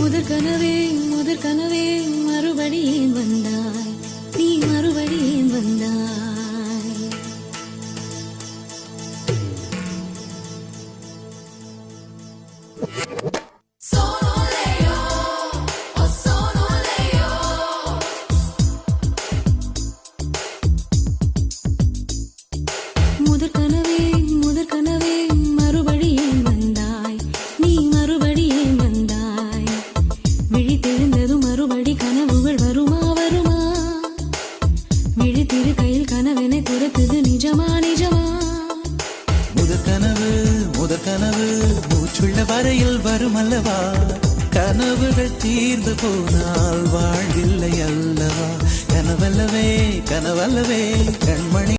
முதற் கனவே மறுபடியும் வந்தாய், நீ மறுபடியும் வந்தாய். முதற் கனவே மறுபடியும் வந்தாய், நீ மறுபடியும் வந்தாய். விழித்தெழுந்ததும் மறுபடி கனவுகள் வருமா வருமா? விழித்திரு கையில் கனவென துரத்துது நிஜமா நிஜமா? முதற் கனவு மூச்சுள்ள வரையில் வரும் அல்லவா? கனவுகள் தீர்ந்து போனால் வாழ்வில்லை அல்லவா? கனவல்லவே கண்மணி.